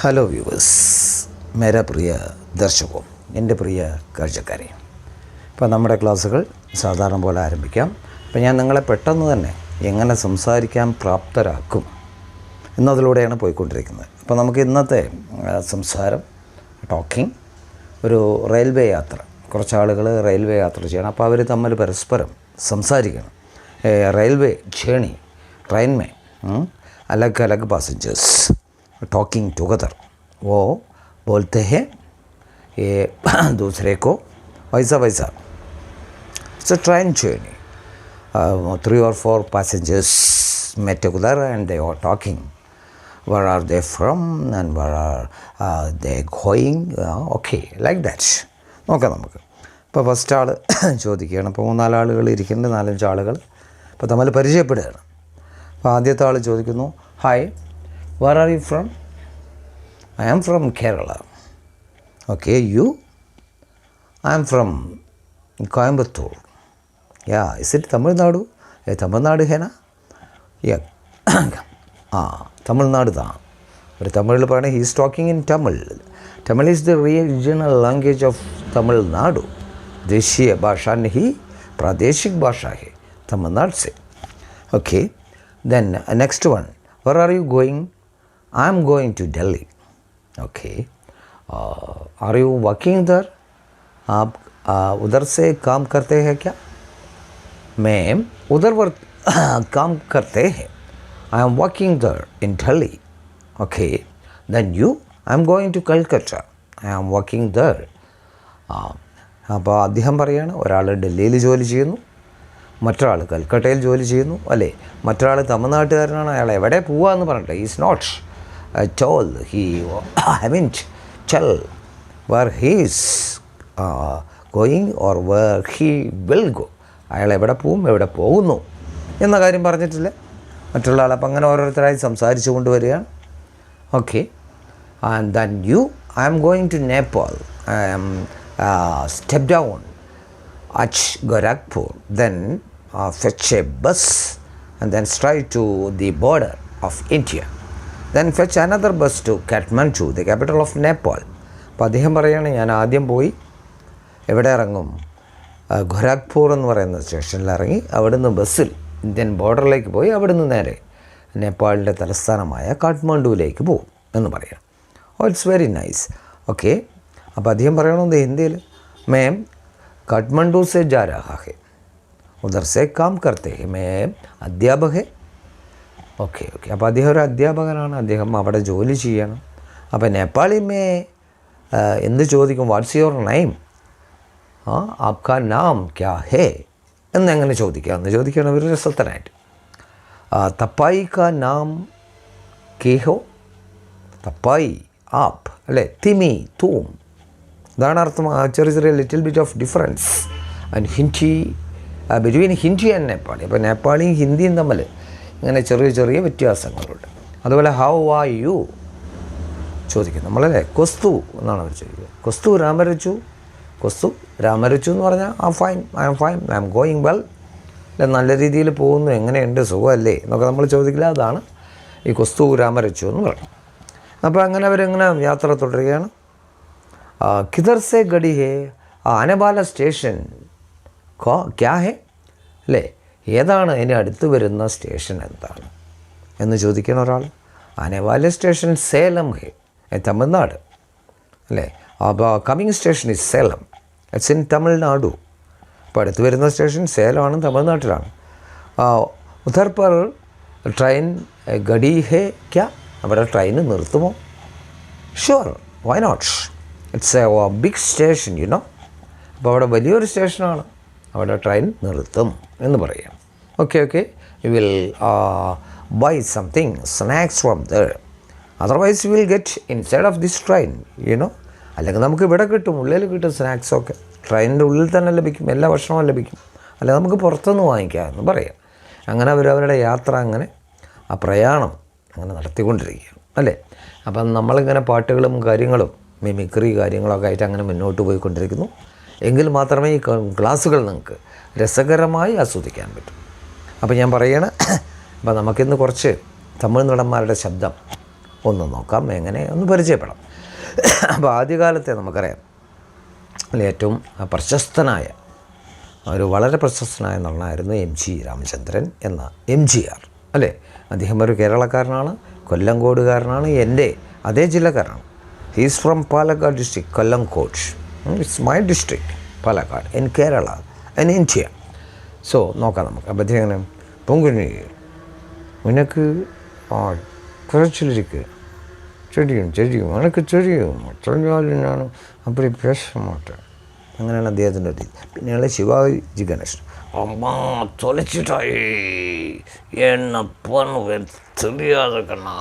Hello viewers, മേരാ പ്രിയ ദർശകോ, എൻ്റെ പ്രിയ കാഴ്ചക്കാരെ. ഇപ്പോൾ നമ്മുടെ ക്ലാസ്സുകൾ സാധാരണ പോലെ ആരംഭിക്കാം. അപ്പോൾ ഞാൻ നിങ്ങളെ പെട്ടെന്ന് തന്നെ എങ്ങനെ സംസാരിക്കാൻ പ്രാപ്തരാക്കും എന്നതിലൂടെയാണ് പോയിക്കൊണ്ടിരിക്കുന്നത്. അപ്പോൾ നമുക്ക് ഇന്നത്തെ സംസാരം ടോക്കിംഗ്, ഒരു റെയിൽവേ യാത്ര. കുറച്ചാളുകൾ റെയിൽവേ യാത്ര ചെയ്യണം. അപ്പോൾ അവർ തമ്മിൽ പരസ്പരം സംസാരിക്കണം. റെയിൽവേ ജേണി, ट्रेन में अलग अलग पैसेंजर्स टॉकिंग टुगेदर, वो बोलते हैं ये दूसरे को वैसा वैसा. It's a train journey. 3 or 4 passengers met together and they are talking. Where are they from and where are they going? Okay, like that. നോക്കാം നമുക്ക്. ഇപ്പോൾ ഫസ്റ്റ് ആൾ ചോദിക്കുകയാണ്. ഇപ്പോൾ 3-4 ആളുകൾ ഇരിക്കുന്നുണ്ട്, 4-5 ആളുകൾ ഇപ്പോൾ തമ്മിൽ പരിചയപ്പെടുകയാണ്. അപ്പോൾ ആദ്യത്തെ ആൾ ചോദിക്കുന്നു, hi, where are you from? I am from Kerala. Okay, you? I am from Coimbatore. Ya, is it Tamil Nadu? Tamil Nadu ഹേ നാ? യാ, തമിഴ്നാട് താ. ഒരു തമിഴിൽ പറയണേ, he is talking in Tamil. Tamil is the regional language of Tamil Nadu. ദേശീയ ഭാഷ नहीं, प्रादेशिक भाषा है तमिलनाडु से. Okay, then next one, where are you going? I am going to Delhi. Okay, are you working there? आप उधर से काम करते हैं क्या? मैं उधर काम करते हैं. I am working there in Delhi. Okay, then you? I am going to Calcutta. I am working there. അപ്പോൾ അദ്ദേഹം പറയാണ്, ഒരാൾ ഡൽഹിയിൽ ജോലി ചെയ്യുന്നു, മറ്റൊരാൾ കൽക്കട്ടയിൽ ജോലി ചെയ്യുന്നു, അല്ലേ? മറ്റൊരാൾ തമിഴ്നാട്ടുകാരനാണ്, അയാൾ എവിടെ പോവാന്ന് പറഞ്ഞിട്ട് is not told, he haven't tell where he is going or where he will go. അയാൾ എവിടെ പോവും, എവിടെ പോകുന്നു എന്ന കാര്യം പറഞ്ഞിട്ടില്ല മറ്റുള്ള ആൾ. അപ്പം അങ്ങനെ ഓരോരുത്തരായി സംസാരിച്ചു കൊണ്ടുവരികയാണ്. Okay, and then you? I am going to Nepal. I am step down at Gorakhpur, then fetch a bus and then straight to the border of India, then fetch another bus to Kathmandu, the capital of Nepal. അപ്പോൾ അദ്ദേഹം പറയുകയാണ്, ഞാൻ ആദ്യം പോയി എവിടെ ഇറങ്ങും? ഗോരഖ്പൂർ എന്ന് പറയുന്ന സ്റ്റേഷനിൽ ഇറങ്ങി അവിടുന്ന് ബസ്സിൽ ഇന്ത്യൻ ബോർഡറിലേക്ക് പോയി അവിടുന്ന് നേരെ നേപ്പാളിൻ്റെ തലസ്ഥാനമായ കാഠ്മണ്ഡുവിലേക്ക് പോകും എന്ന് പറയാം. ഓ, ഇറ്റ്സ് വെരി നൈസ്. ഓക്കെ, അപ്പോൾ അദ്ദേഹം പറയണത് ഹിന്ദിയിൽ, मैं काठमांडू से जा रहा है, उधर से काम करते हैं, मैं അധ്യാപക. ഓക്കെ ഓക്കെ, അപ്പോൾ അദ്ദേഹം ഒരു അധ്യാപകനാണ്, അദ്ദേഹം അവിടെ ജോലി ചെയ്യണം. അപ്പോൾ നേപ്പാളി മേ എന്ത് ചോദിക്കും? What's your name? ആപ്കാ നാം ക്യാ ഹേ എന്നെങ്ങനെ ചോദിക്കുകയെന്ന് ചോദിക്കുകയാണ് ഒരു രസത്തിനായിട്ട്. തപ്പായി കാ നാം കേഹോ? തപ്പായി ആപ്പ്, അല്ലേ? തിമി തൂം, ഇതാണ് അർത്ഥം. ചെറിയ ചെറിയ little bit of difference and Hindi between Hindi and Nepali. അപ്പോൾ നേപ്പാളിയും ഹിന്ദിയും തമ്മിൽ ഇങ്ങനെ ചെറിയ ചെറിയ വ്യത്യാസങ്ങളുണ്ട്. അതുപോലെ ഹൗ ആർ യു ചോദിക്കും നമ്മളല്ലേ. കൊസ്തു എന്നാണ് അവർ ചോദിക്കുക. കൊസ്തു രാമരച്ചു. കൊസ്തു രാമരച്ചു എന്ന് പറഞ്ഞാൽ fine, I am fine, I am going well, അല്ല നല്ല രീതിയിൽ പോകുന്നു, എങ്ങനെയുണ്ട്, സുഖമല്ലേ എന്നൊക്കെ നമ്മൾ ചോദിക്കില്ല. അതാണ് ഈ കൊസ്തു രാമരച്ചു എന്ന് പറയും. അപ്പോൾ അങ്ങനെ അവരെങ്ങനെ യാത്ര തുടരുകയാണ്. കിധർ സെ ഗഡി ഹേ? ആനെ വാല സ്റ്റേഷൻ ക്യാ ഹേ, അല്ലേ? ഏതാണ് ഇനി അടുത്ത് വരുന്ന സ്റ്റേഷൻ എന്താണ് എന്ന് ചോദിക്കണം ഒരാൾ. ആനെ വാല സ്റ്റേഷൻ സേലം ഹേ, തമിഴ്നാട്, അല്ലേ? അപ്പോൾ coming station is Salem, it's in Tamil Nadu. അപ്പോൾ അടുത്ത് വരുന്ന സ്റ്റേഷൻ സേലമാണ്, തമിഴ്നാട്ടിലാണ്. ഉധർ പർ ട്രെയിൻ ഗഡി ഹേ ക്യാ? അവിടെ ട്രെയിൻ നിർത്തുമോ? Sure, why not, it's a big station, you know. അപ്പോൾ അവിടെ വലിയൊരു സ്റ്റേഷനാണ്, അവിടെ ട്രെയിൻ നിർത്തും എന്ന് പറയാം. Okay okay, you will buy something snacks from there, otherwise you will get inside of this train, you know. അല്ലെങ്കിൽ നമുക്ക് ഇവിടെ കിട്ടും, ഉള്ളിൽ കിട്ടും സ്നാക്സൊക്കെ. ട്രെയിനിൻ്റെ ഉള്ളിൽ തന്നെ ലഭിക്കും, എല്ലാ ഭക്ഷണവും ലഭിക്കും. അല്ലെങ്കിൽ നമുക്ക് പുറത്തുനിന്ന് വാങ്ങിക്കാമെന്ന് പറയാം. അങ്ങനെ അവരവരുടെ യാത്ര, അങ്ങനെ ആ പ്രയാണം അങ്ങനെ നടത്തിക്കൊണ്ടിരിക്കുകയാണ്, അല്ലേ? അപ്പം നമ്മളിങ്ങനെ പാട്ടുകളും കാര്യങ്ങളും മിമിക്രി കാര്യങ്ങളൊക്കെ ആയിട്ട് അങ്ങനെ മുന്നോട്ട് പോയിക്കൊണ്ടിരിക്കുന്നു. എങ്കിൽ മാത്രമേ ഈ ക്ലാസ്സുകൾ നിങ്ങൾക്ക് രസകരമായി ആസ്വദിക്കാൻ പറ്റും. അപ്പോൾ ഞാൻ പറയണ, അപ്പോൾ നമുക്കിന്ന് കുറച്ച് തമിഴ് നടന്മാരുടെ ശബ്ദം ഒന്ന് നോക്കാം, എങ്ങനെ ഒന്ന് പരിചയപ്പെടാം. അപ്പോൾ ആദ്യകാലത്തെ നമുക്കറിയാം ഏറ്റവും പ്രശസ്തനായ വളരെ പ്രശസ്തനായ നടനായിരുന്നു MG രാമചന്ദ്രൻ എന്ന MGR അല്ലേ. അദ്ദേഹം ഒരു കേരളക്കാരനാണ്, കൊല്ലങ്കോടുകാരനാണ്, എൻ്റെ അതേ ജില്ലക്കാരനാണ്. He's from Palakkad district, Kollengode. It's my district Palakkad in Kerala in India. So നോക്കാം നമുക്ക്. അപ്പോൾ അദ്ദേഹം പൊങ്കുനി ഉനക്ക് குறைச்சலிருக்கு தெரியும் எனக்கு தெரியும் தெரிஞ்சாலும் ഞാൻ அப்படி பேச மாட்டேன். അങ്ങനെയാണ് അദ്ദേഹത്തിൻ്റെ ഒരു രീതി. പിന്നെയുള്ള ശിവാജി ഗണേശൻ, അമ്മ തൊലച്ചിട്ടായി എന്നെ பண்ணுவேன் தெரியாத കണ്ണാ,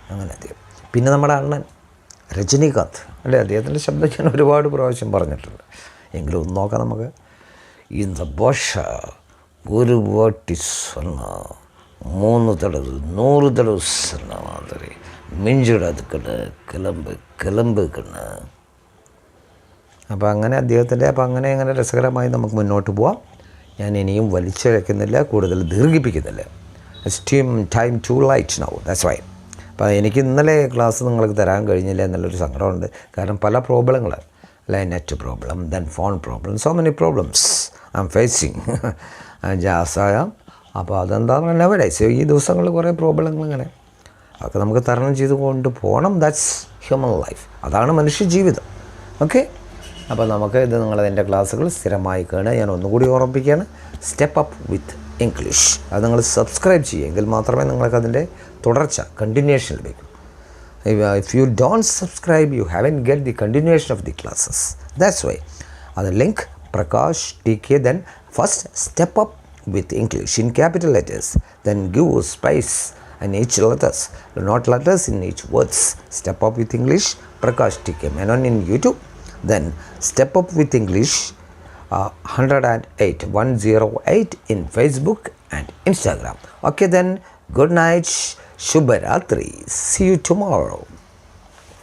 അങ്ങനെ അദ്ദേഹം. പിന്നെ നമ്മുടെ അണ്ണൻ രജനീകാന്ത് അല്ലേ, അദ്ദേഹത്തിൻ്റെ ശബ്ദം ഞാൻ ഒരുപാട് പ്രാവശ്യം പറഞ്ഞിട്ടുണ്ട്, എങ്കിലും ഒന്ന് നോക്കാം നമുക്ക്. இந்த பாஷா ஒரு வாட்டி சொன்னால் 3 தடவை 100 தடவை சொன்ன மாதிரி മിഞ്ചിടാത് കിളമ്പ് കണ്ണ്. അപ്പോൾ അങ്ങനെ അദ്ദേഹത്തിൻ്റെ അങ്ങനെ രസകരമായി നമുക്ക് മുന്നോട്ട് പോവാം. ഞാൻ ഇനിയും വലിച്ചിഴക്കുന്നില്ല, കൂടുതൽ ദീർഘിപ്പിക്കുന്നില്ല. Time to light now, that's why. അപ്പോൾ എനിക്ക് ഇന്നലെ ക്ലാസ് നിങ്ങൾക്ക് തരാൻ കഴിഞ്ഞില്ല എന്നുള്ളൊരു സങ്കടമുണ്ട്. കാരണം പല പ്രോബ്ലങ്ങൾ, അല്ലെ, net problem, then phone problem, so many problems I am facing ജാസായ. അപ്പോൾ അതെന്താണെന്ന് നെവഡേയ്സ് ഈ ദിവസങ്ങളിൽ കുറേ പ്രോബ്ലങ്ങൾ ഇങ്ങനെ അതൊക്കെ നമുക്ക് തരണം ചെയ്ത് കൊണ്ട് പോകണം. ദാറ്റ്സ് ഹ്യൂമൻ ലൈഫ്, അതാണ് മനുഷ്യ ജീവിതം. ഓക്കെ, അപ്പോൾ നമുക്ക് ഇത് നിങ്ങളതിൻ്റെ ക്ലാസ്സുകൾ സ്ഥിരമായി കാണുക. ഞാൻ ഒന്നുകൂടി ഓർമ്മിപ്പിക്കുകയാണ്, സ്റ്റെപ്പ് അപ്പ് വിത്ത് ഇംഗ്ലീഷ്. അത് നിങ്ങൾ സബ്സ്ക്രൈബ് ചെയ്യുമെങ്കിൽ മാത്രമേ നിങ്ങൾക്കതിൻ്റെ തുടർച്ച, കണ്ടിന്യൂഷൻ ലഭിക്കൂ. If you don't subscribe, you haven't get the continuation of the classes. That's why. The link Prakash TK, then first step up with English in capital letters, then give space in each letters, not letters in each words. Step up with English Prakash TK Menon in YouTube, then step up with English 108 in Facebook and Instagram. Okay, then good night, Shubharatri, see you tomorrow.